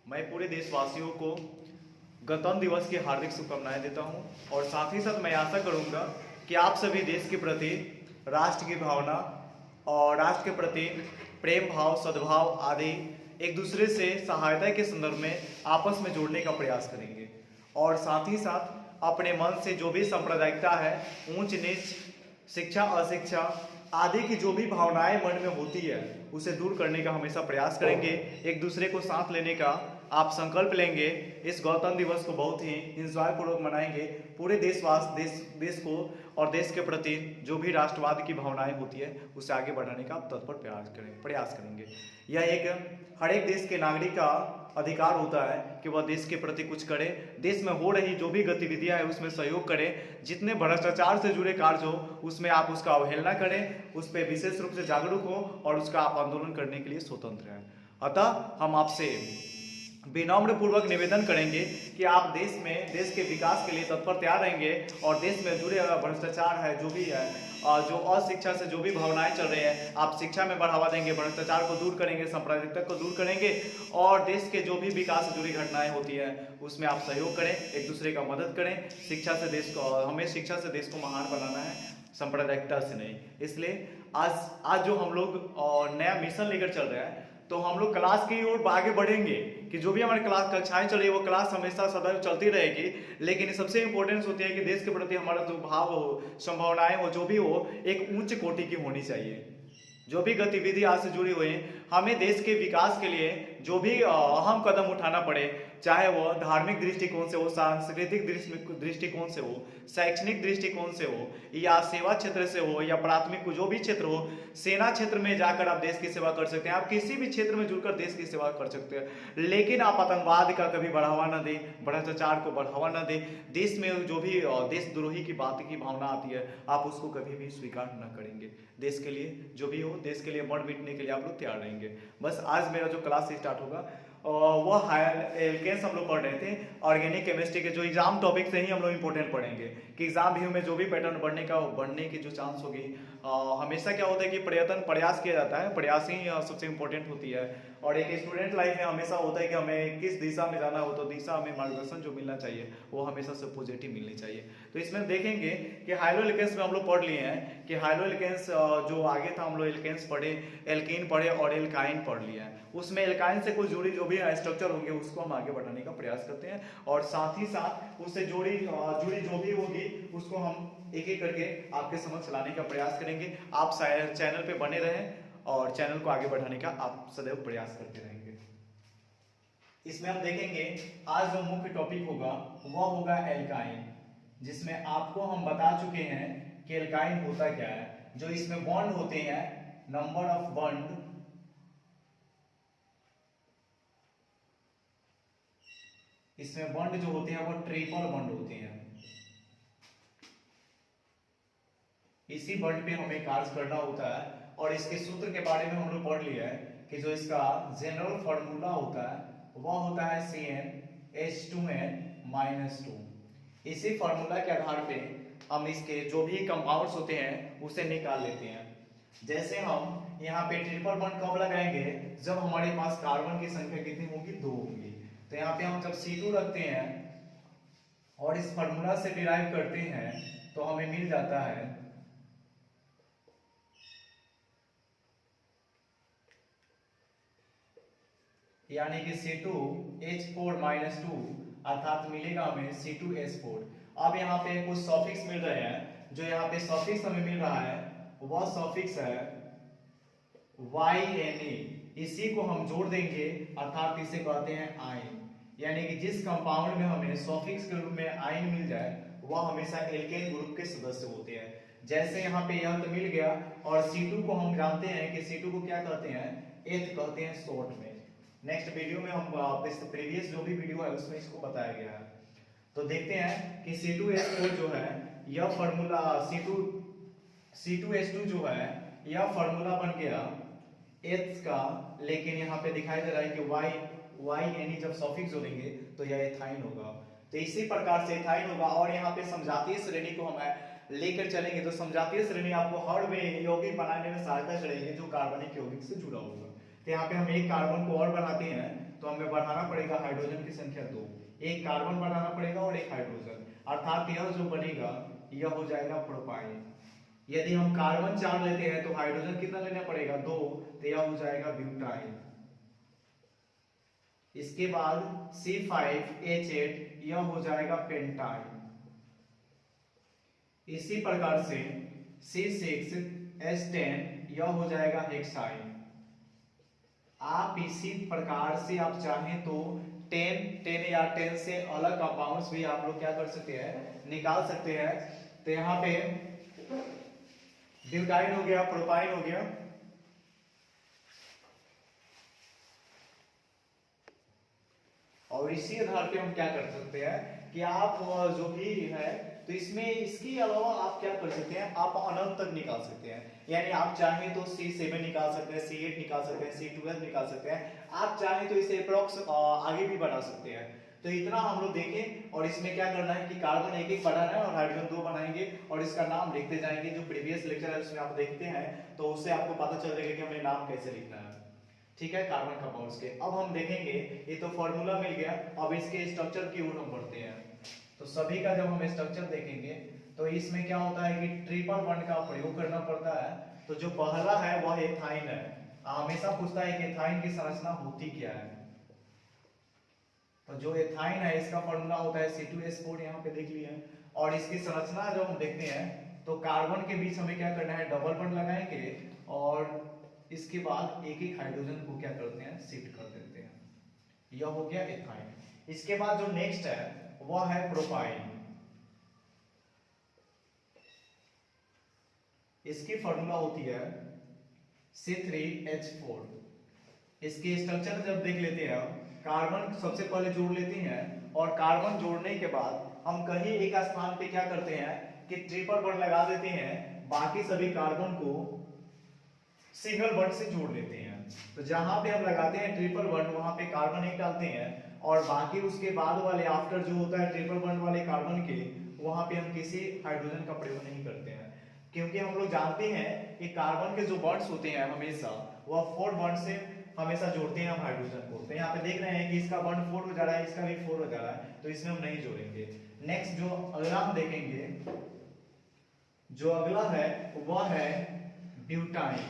मैं पूरे देशवासियों को गणतंत्र दिवस की हार्दिक शुभकामनाएं देता हूं और साथ ही साथ मैं आशा करूंगा कि आप सभी देश के प्रति राष्ट्र की भावना और राष्ट्र के प्रति प्रेम भाव, सद्भाव आदि एक दूसरे से सहायता के संदर्भ में आपस में जोड़ने का प्रयास करेंगे और साथ ही साथ अपने मन से जो भी सांप्रदायिकता है, ऊंच नीच, शिक्षा अशिक्षा आदि की जो भी भावनाएं मन में होती है उसे दूर करने का हमेशा प्रयास करेंगे। एक दूसरे को साथ लेने का आप संकल्प लेंगे। इस गणतंत्र दिवस को बहुत ही इंजॉय पूर्वक मनाएंगे। पूरे देश को और देश के प्रति जो भी राष्ट्रवाद की भावनाएं होती है उसे आगे बढ़ाने का आप तत्पर प्रयास करेंगे। यह एक हर एक देश के नागरिक का अधिकार होता है कि वह देश के प्रति कुछ करे, देश में हो रही जो भी गतिविधियां है उसमें सहयोग करें, जितने भ्रष्टाचार से जुड़े कार्य हो उसमें आप उसका अवहेलना करें, उस पर विशेष रूप से जागरूक हो और उसका आप आंदोलन करने के लिए स्वतंत्र हैं। अतः हम आपसे विनम्र पूर्वक निवेदन करेंगे कि आप देश के विकास के लिए तत्पर तैयार रहेंगे और देश में जुड़े भ्रष्टाचार है जो भी है और जो अशिक्षा से जो भी भावनाएं चल रही है आप शिक्षा में बढ़ावा देंगे, भ्रष्टाचार को दूर करेंगे, सांप्रदायिकता को दूर करेंगे और देश के जो भी विकास से जुड़ी घटनाएं होती है उसमें आप सहयोग करें, एक दूसरे का मदद करें। शिक्षा से देश को, हमें शिक्षा से देश को महान बनाना है, सांप्रदायिकता से नहीं। इसलिए आज जो हम लोग नया मिशन लेकर चल रहे हैं तो हम लोग क्लास की ओर आगे बढ़ेंगे कि जो भी हमारी क्लास कक्षाएं चल रही है वो क्लास हमेशा सदैव चलती रहेगी, लेकिन सबसे इंपॉर्टेंस होती है कि देश के प्रति हमारा जो भाव हो, संभावनाएं हो, जो भी हो एक उच्च कोटि की होनी चाहिए। जो भी गतिविधि आज से जुड़ी हुई है हमें देश के विकास के लिए जो भी अहम कदम उठाना पड़े, चाहे वो धार्मिक दृष्टिकोण से हो, सांस्कृतिक दृष्टिकोण से हो, शैक्षणिक दृष्टिकोण से हो या सेवा क्षेत्र से हो या प्राथमिक जो भी क्षेत्र हो, सेना क्षेत्र में जाकर आप देश की सेवा कर सकते हैं, आप किसी भी क्षेत्र में जुड़कर देश की सेवा कर सकते हैं, लेकिन आप आतंकवाद का कभी बढ़ावा न दें, भ्रष्टाचार को बढ़ावा न दें। देश में जो भी देशद्रोही की बात की भावना आती है आप उसको कभी भी स्वीकार न करेंगे। देश के लिए जो भी हो, देश के लिए मर मिटने के लिए आप लोग तैयार रहेंगे। बस आज मेरा जो क्लास स्टार्ट होगा वो हायर एल्केन्स हम लोग पढ़ रहे थे, ऑर्गेनिक केमिस्ट्री के जो एग्जाम टॉपिक से ही हम लोग इंपॉर्टेंट पढ़ेंगे कि एग्जाम व्यू में जो भी पैटर्न बढ़ने की जो चांस होगी। हमेशा क्या होता है कि प्रयास किया जाता है, प्रयास ही सबसे इंपॉर्टेंट होती है और एक स्टूडेंट लाइफ में हमेशा होता है कि हमें किस दिशा में जाना हो तो दिशा हमें मार्गदर्शन जो मिलना चाहिए वो हमेशा से पॉजिटिव मिलनी चाहिए। तो इसमें देखेंगे कि हाइलो एल्केन्स में हम लोग पढ़ लिए हैं कि हाइलो एल्केन्स जो आगे था हम लोग एल्केन्स पढ़े, एल्कीन पढ़े और एल्काइन पढ़ लिया है। उसमें एल्काइन से कुछ जुड़ी जो भी स्ट्रक्चर होंगे उसको हम आगे बढ़ाने का प्रयास करते हैं और साथ ही साथ उससे जुड़ी जो भी होगी उसको हम एक एक करके आपके समक्ष लाने का प्रयास करेंगे। आप चैनल पे बने रहें और चैनल को आगे बढ़ाने का आप सदैव प्रयास करते रहेंगे। इसमें हम देखेंगे आज जो मुख्य टॉपिक होगा वह होगा एल्काइन, जिसमें आपको हम बता चुके हैं कि एल्काइन होता क्या है। जो इसमें बॉन्ड होते हैं, नंबर ऑफ बॉन्ड, इसमें बॉन्ड जो होते हैं वो ट्रिपल बॉन्ड होते हैं। इसी बॉन्ड पे हमें कार्य करना होता है और इसके सूत्र के बारे में हम लोग पढ़ लिया है कि जो इसका जनरल फॉर्मूला होता है वह होता है CnH2n-2। इसी फॉर्मूला के आधार पे हम इसके जो भी कंपाउंड्स होते हैं उसे निकाल लेते हैं। जैसे हम यहाँ पे ट्रिपल बॉन्ड कब लगाएंगे, जब हमारे पास कार्बन की संख्या कितनी होगी, 2 होगी। तो यहाँ पे हम जब C2 रखते हैं और इस फॉर्मूला से डिराइव करते हैं तो हमें मिल जाता है यानी कि C2H4-2 अर्थात मिलेगा हमें C2H4। अब यहाँ पे कुछ सॉफिक्स मिल रहे हैं, जो यहाँ पे सॉफिक्स हमें मिल रहा है वह सॉफिक्स है YNA। इसी को हम जोड़ देंगे अर्थात इसे कहते हैं आयन, यानी कि जिस कंपाउंड में हमें सॉफिक्स के रूप में आयन मिल जाए वह हमेशा एल्केन ग्रुप के सदस्य होते हैं। जैसे यहाँ पे यह तो मिल गया और C2 को हम जानते हैं कि C2 को क्या कहते हैं, एथ कहते हैं शॉर्ट में। नेक्स्ट वीडियो में हम प्रीवियस जो भी वीडियो है उसमें इसको बताया गया है। तो देखते हैं कि C2H4 जो है यह फॉर्मूला C2H2 जो है यह फॉर्मूला बन गया एथ का, लेकिन यहाँ पे दिखाई दे रहा है कि YNE जब सॉफिक्स जोड़ेंगे तो यह एथाइन होगा। तो इसी प्रकार से एथाइन होगा और यहाँ पे समजातीय श्रेणी को हम लेकर चलेंगे तो समजातीय श्रेणी आपको हर में यौगिक बनाने में सहायता करेंगे जो कार्बनिक यौगिक से जुड़ा होगा। तो यहाँ पे हम एक कार्बन को और बढ़ाते हैं तो हमें बढ़ाना पड़ेगा हाइड्रोजन की संख्या 2, एक कार्बन बढ़ाना पड़ेगा और एक हाइड्रोजन, अर्थात यह जो बनेगा यह हो जाएगा प्रोपाइन। यदि हम कार्बन 4 लेते हैं तो हाइड्रोजन कितना लेना पड़ेगा 2, तो यह हो जाएगा ब्यूटाइन। इसके बाद C5H8 यह हो जाएगा पेंटाइन। इसी प्रकार से C6H10 यह हो जाएगा हेक्साइन। आप इसी प्रकार से आप चाहें तो 10 या 10 से अलग कंपाउंड्स भी आप लोग क्या कर सकते हैं, निकाल सकते हैं। तो यहाँ पे ब्यूटाइन हो गया, प्रोपाइन हो गया, और इसी आधार पे हम क्या कर सकते हैं कि आप जो भी है तो इसमें इसके अलावा आप क्या कर सकते हैं, आप अनंत तक निकाल सकते हैं। यानी आप चाहें तो C7 निकाल सकते हैं, C8 निकाल सकते हैं, C12 निकाल सकते हैं, आप चाहें तो इसे अप्रोक्स आगे भी बढ़ा सकते हैं। तो इतना हम लोग देखें, और इसमें क्या करना है कि कार्बन एक एक बढ़ाना है और हाइड्रोजन 2 बनाएंगे और इसका नाम लिखते जाएंगे। जो प्रीवियस लेक्चर है उसमें आप देखते हैं तो उससे आपको पता चल जाएगा कि हमें नाम कैसे लिखना है। ठीक है, कार्बन कंपाउंड्स के। अब हम देखेंगे, ये तो फॉर्मूला मिल गया, अब इसके स्ट्रक्चर की ओर हम बढ़ते हैं। तो सभी का जब हम स्ट्रक्चर देखेंगे तो इसमें क्या होता है कि ट्रिपल बॉन्ड का प्रयोग करना पड़ता है। तो जो पहला है वह एथाइन है। हमेशा पूछता है कि एथाइन की संरचना होती क्या है। तो जो एथाइन है इसका फॉर्मूला होता है C2H4, यहाँ पे देख लिया। और इसकी संरचना जब हम देखते हैं तो कार्बन के बीच हमें क्या करना है, डबल बॉन्ड लगाएंगे और इसके बाद एक एक हाइड्रोजन को क्या करते हैं, शिफ्ट कर देते हैं। यह हो गया एथाइन। इसके बाद जो नेक्स्ट है वह है प्रोपाइन। इसकी फॉर्मूला होती है C3H4। इसकी स्ट्रक्चर जब देख लेते हैं, कार्बन सबसे पहले जोड़ लेते हैं और कार्बन जोड़ने के बाद हम कहीं एक स्थान पे क्या करते हैं कि ट्रिपल बॉन्ड लगा देते हैं, बाकी सभी कार्बन को सिंगल बॉन्ड से जोड़ लेते हैं। तो जहां पे हम लगाते हैं ट्रिपल बॉन्ड वहां पे कार्बन एक डालते हैं और बाकी उसके बाद वाले आफ्टर जो होता है ट्रिपल बॉन्ड वाले कार्बन के, वहां पे हम किसी हाइड्रोजन का प्रयोग नहीं करते हैं, क्योंकि हम लोग जानते हैं कि कार्बन के जो बॉन्ड्स होते हैं हमेशा वह 4 बॉन्ड से हमेशा जोड़ते हैं हम हाइड्रोजन को। तो यहाँ पे देख रहे हैं कि इसका बॉन्ड 4 हो जा रहा है, इसका भी 4 हो जा रहा है, तो इसमें हम नहीं जोड़ेंगे। नेक्स्ट जो अगला हम देखेंगे, जो अगला है वह है ब्यूटाइन।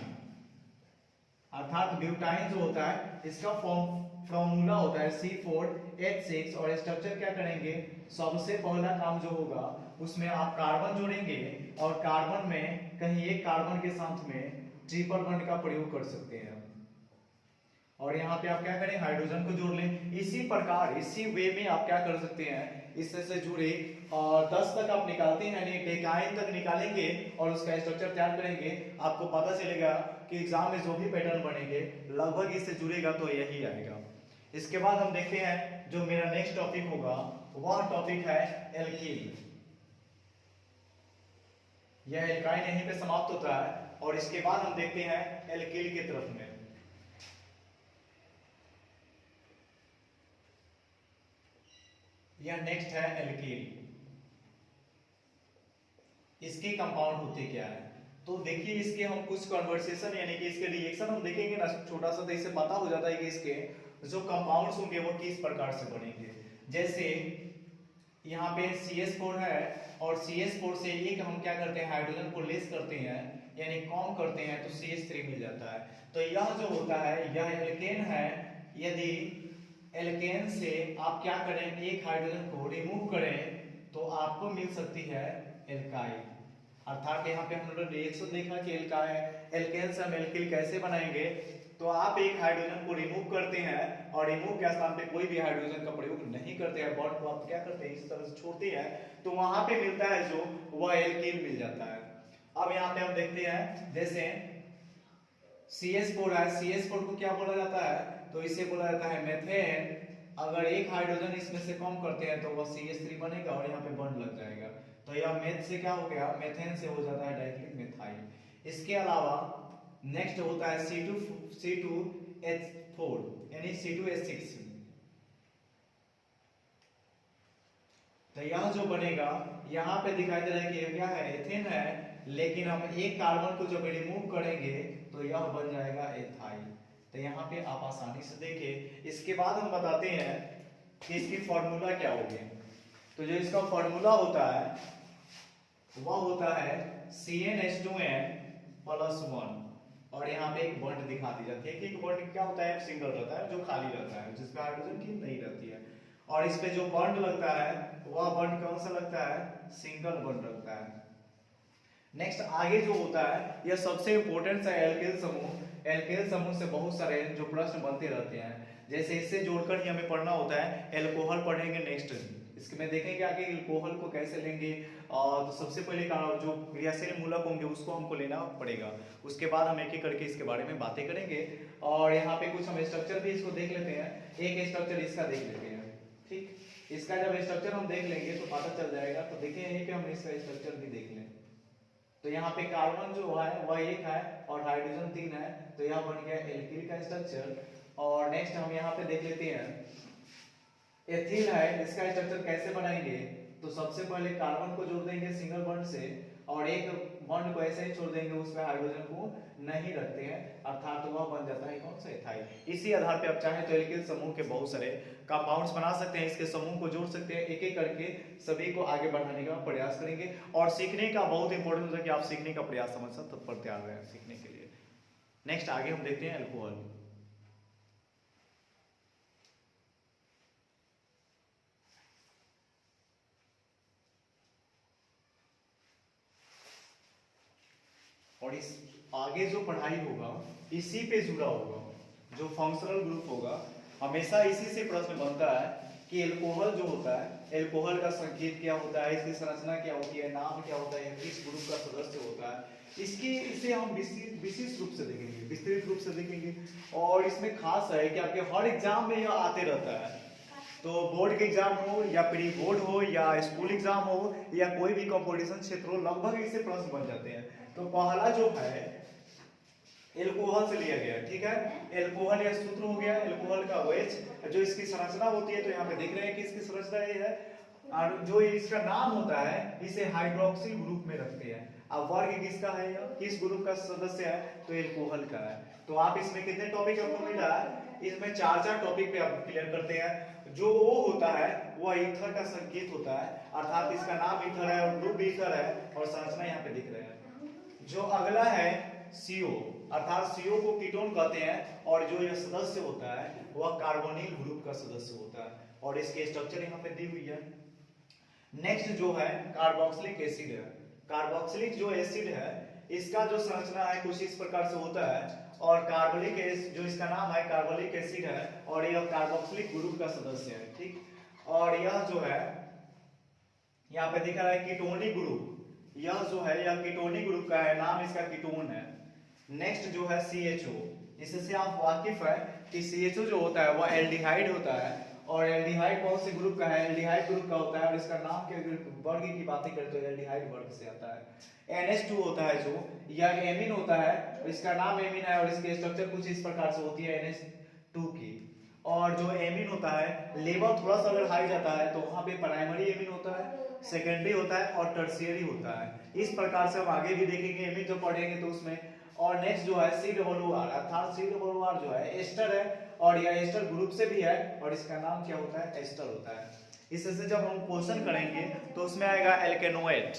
अर्थात ब्यूटाइन जो होता है इसका फॉर्मूला होता है C4H6 और स्ट्रक्चर क्या करेंगे, सबसे पहला काम जो होगा उसमें आप कार्बन जोड़ेंगे और कार्बन में कहीं एक कार्बन के साथ में ट्रिपल बॉन्ड का प्रयोग कर सकते हैं और यहाँ पे आप क्या करें, हाइड्रोजन को जोड़ लें। इसी प्रकार इसी वे में आप क्या कर सकते हैं, इससे से जुड़े 10 तक आप निकालते हैं, यानी डेकाइन तक निकालेंगे और उसका स्ट्रक्चर तैयार करेंगे। आपको पता चलेगा कि एग्जाम में जो भी पैटर्न बनेंगे लगभग इससे जुड़ेगा तो यही आएगा। इसके बाद हम देखते हैं जो मेरा नेक्स्ट टॉपिक होगा वह टॉपिक है एल्कीन। यह एल्काइन यहीं पे समाप्त होता है और इसके बाद हम देखते हैं एल्कील की तरफ में। यह नेक्स्ट है एल्कील। इसके कंपाउंड होते क्या है, तो देखिए इसके हम कुछ कन्वर्सेशन यानी कि इसके रिएक्शन हम देखेंगे ना छोटा सा, तो इससे पता हो जाता है कि इसके जो कंपाउंड्स होंगे वो किस प्रकार से बनेंगे। जैसे यहाँ पे CH4 है और CH4 से एक हम क्या करते हैं, हाइड्रोजन को लेस करते हैं यानी कम करते हैं तो CH3 मिल जाता है। तो यह जो होता है यह एल्केन है। यदि एल्केन से आप क्या करें, एक हाइड्रोजन को रिमूव करें तो आपको मिल सकती है एल्काइल। अर्थात यहाँ पे हम लोग रिएक्शन देखा कि एल्केन से हम एल्किल कैसे बनाएंगे। तो आप एक हाइड्रोजन को रिमूव करते हैं और रिमूव के स्थान पे कोई भी हाइड्रोजन का प्रयोग नहीं करते हैं, बॉन्ड को आप क्या करते हैं इस तरह से छोड़ते हैं, तो वहां पे मिलता है जो वह एल्कीन मिल जाता है। अब यहाँ पे हम देखते हैं जैसे CH4 है, CH4 को क्या बोला जाता है, तो इसे बोला जाता है मेथेन। अगर एक हाइड्रोजन इसमें से कम करते हैं तो वह CH3 बनेगा और यहाँ पे बॉन्ड लग जाएगा। तो यह मेथ से क्या हो गया, मेथेन से हो जाता है डायरेक्टली मेथाइल। इसके अलावा नेक्स्ट होता है C2H4 यानी C2H6। तो यह जो बनेगा यहाँ पे दिखाई दे रहा है कि यह क्या है, एथेन है, लेकिन हम एक कार्बन को जब रिमूव करेंगे तो यह बन जाएगा एथाइल। तो यहाँ पे आप आसानी से देखिए। इसके बाद हम बताते हैं कि इसकी फॉर्मूला क्या होगी। तो जो इसका फॉर्मूला होता है वह होता है CnH2n+1, और यहाँ पे एक बॉन्ड दिखा दी जाती है कि एक बॉन्ड क्या होता है, सिंगल रहता है जो खाली रहता है, जिसपे हाइड्रोजन की नहीं रहती है। और इस पे जो बॉन्ड लगता है वह बॉन्ड कौन सा लगता है, सिंगल बॉन्ड लगता है। नेक्स्ट आगे जो होता है यह सबसे इंपॉर्टेंट है एल्केल समूह। एल्केल समूह से बहुत सारे जो प्रश्न बनते रहते हैं, जैसे इससे जोड़कर ही हमें पढ़ना होता है। एल्कोहल पढ़ेंगे नेक्स्ट, इसमें देखेंगे आगे एल्कोहल को कैसे लेंगे। तो सबसे पहले जो क्रियाशील मूलक होंगे उसको हमको लेना पड़ेगा, उसके बाद हम एक एक करके इसके बारे में बातें करेंगे। और यहाँ पे कुछ हम स्ट्रक्चर भी इसको देख लेते हैं। एक स्ट्रक्चर इसका देख लेते हैं, ठीक। इसका जब स्ट्रक्चर हम देख लेंगे तो पता चल जाएगा। तो देखिए यहीं पे हम इसका स्ट्रक्चर भी देख लें। तो यहाँ पे कार्बन जो है वह 1 है और हाइड्रोजन 3 है, तो यह बन गया एल्किल का स्ट्रक्चर। और नेक्स्ट हम यहाँ पे देख लेते हैं एथिल है, इसका स्ट्रक्चर कैसे बनाएंगे। तो सबसे पहले कार्बन को जोड़ देंगे सिंगल बॉन्ड से, और एक बॉन्ड को ऐसे ही छोड़ देंगे, उसमें हाइड्रोजन को नहीं रखते हैं, अर्थात वह बन जाता है कौन सा, इथाइल। इसी आधार पे आप चाहें तो एल्किल समूह के बहुत सारे कंपाउंड्स बना सकते हैं, इसके समूह को जोड़ सकते हैं, एक एक करके सभी को आगे बढ़ाने का प्रयास करेंगे। और सीखने का बहुत इंपॉर्टेंट है कि आप सीखने का प्रयास हमेशा तत्पर तैयार रहें सीखने के लिए। नेक्स्ट आगे हम देखते हैं अल्कोहल। और इस आगे जो पढ़ाई होगा इसी पे जुड़ा होगा, जो फंक्शनल ग्रुप होगा हमेशा इसी से प्रश्न बनता है कि एल्कोहल जो होता है, एल्कोहल का संकेत क्या होता है, इसकी संरचना क्या होती है, नाम क्या होता है, किस ग्रुप का सदस्य होता है, इसे हम विशिष्ट रूप से देखेंगे, विस्तृत रूप से देखेंगे। और इसमें खास है कि आपके हर एग्जाम में यह आते रहता है। तो बोर्ड के एग्जाम हो या प्री बोर्ड हो या स्कूल एग्जाम हो या कोई भी कंपटीशन क्षेत्र हो, लगभग इससे प्रश्न बन जाते हैं। तो पहला जो है एल्कोहल से लिया गया, ठीक है। एल्कोहल या सूत्र हो गया एल्कोहल का OH, जो इसकी संरचना होती है तो यहाँ पे देख रहे हैं कि इसकी संरचना ये है, और जो इसका नाम होता है इसे हाइड्रोक्सिल ग्रुप में रखते हैं। अब वर्ग किसका है, यह किस ग्रुप का सदस्य है, तो एल्कोहल का है। तो आप इसमें कितने टॉपिक आपको मिला है, इसमें 4 टॉपिक पे आप क्लियर करते हैं। जो O होता है वह ईथर का संकेत होता है, अर्थात इसका नाम ईथर है और ग्रुप भी ईथर है, और संरचना यहाँ पे दिख रहे हैं। जो अगला है CO, अर्थात CO को कीटोन कहते हैं, और जो यह सदस्य होता है वह कार्बोनिल ग्रुप का सदस्य होता है, और इसके स्ट्रक्चर यहाँ पे दी हुई है। नेक्स्ट जो है कार्बोक्सिलिक एसिड है। कार्बोक्सिलिक जो एसिड है इसका जो संरचना है कुछ इस प्रकार से होता है, और कार्बोलिक जो इसका नाम है कार्बोलिक एसिड है, और यह कार्बोक्सिलिक ग्रुप का सदस्य है, ठीक। और यह जो है यहाँ पे दिखा है कीटोनिक ग्रुप, यह जो है यह कीटोनिक ग्रुप का है, नाम इसका कीटोन है। नेक्स्ट जो है CHO, इससे आप वाकिफ है कि CHO जो होता है वह एल्डिहाइड होता है, और एल्डिहाइड कौन से ग्रुप का है, एल्डिहाइड ग्रुप का होता है, और इसका नाम के वर्ग की बातें करते हैं एल्डिहाइड वर्ग से आता है। NH2 होता है जो यह एमीन होता है, इसका नाम एमीन है, और इसके स्ट्रक्चर कुछ इस प्रकार से होती है NH2 की। और जो एमीन होता है लेवल थोड़ा सा अगर हाई जाता है तो वहां पे प्राइमरी एमीन होता है, सेकेंडरी होता है और टर्शियरी होता है। इस प्रकार से हम आगे भी देखेंगे एमीन जो पढ़ेंगे तो उसमें। और नेक्स्ट जो है COOR, अर्थात COOR जो है एस्टर है, और यह एस्टर ग्रुप से भी है, और इसका नाम क्या होता है, एस्टर होता है। इससे जब हम क्वेश्चन करेंगे तो उसमें आएगा एल्केनोएट,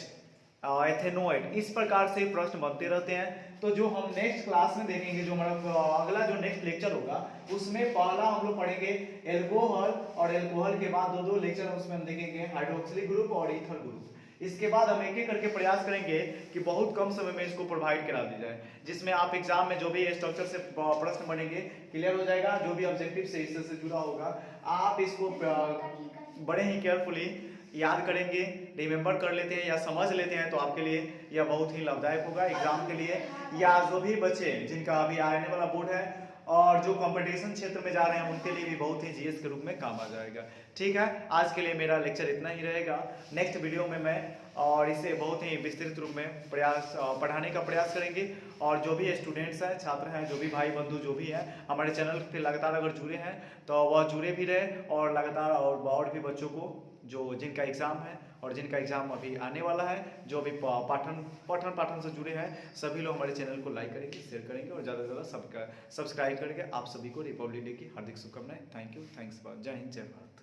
एथेनोएट, इस प्रकार से प्रश्न बनते रहते हैं। तो जो हम नेक्स्ट क्लास में देखेंगे, जो हमारा अगला जो नेक्स्ट लेक्चर होगा उसमें पहला हम लोग पढ़ेंगे एल्कोहल, और एल्कोहल के बाद दो लेक्चर उसमें हम देखेंगे हाइड्रोक्सिलिक ग्रुप और ईथर ग्रुप। इसके बाद हम एक एक करके प्रयास करेंगे कि बहुत कम समय में इसको प्रोवाइड करा दी जाए, जिसमें आप एग्जाम में जो भी स्ट्रक्चर से प्रश्न बनेंगे क्लियर हो जाएगा, जो भी ऑब्जेक्टिव से इससे जुड़ा होगा आप इसको बड़े ही केयरफुली याद करेंगे, रिमेम्बर कर लेते हैं या समझ लेते हैं तो आपके लिए यह बहुत ही लाभदायक होगा एग्जाम के लिए, या जो भी बच्चे जिनका अभी आने वाला बोर्ड है और जो कंपटीशन क्षेत्र में जा रहे हैं उनके लिए भी बहुत ही जीएस के रूप में काम आ जाएगा। ठीक है, आज के लिए मेरा लेक्चर इतना ही रहेगा। नेक्स्ट वीडियो में मैं और इसे बहुत ही विस्तृत रूप में पढ़ाने का प्रयास करेंगे, और जो भी स्टूडेंट्स हैं, छात्र हैं, जो भी भाई बंधु जो भी हैं हमारे चैनल पे लगातार अगर जुड़े हैं तो वह जुड़े भी रहे, और लगातार और भी बच्चों को जो जिनका एग्ज़ाम है और जिनका एग्ज़ाम अभी आने वाला है, जो अभी पाठन से जुड़े हैं, सभी लोग हमारे चैनल को लाइक करेंगे, शेयर करेंगे और ज़्यादा से ज़्यादा सब्सक्राइब करेंगे। आप सभी को रिपब्लिक डे की हार्दिक शुभकामनाएं। Thank you, thanks. जय हिंद, जय भारत।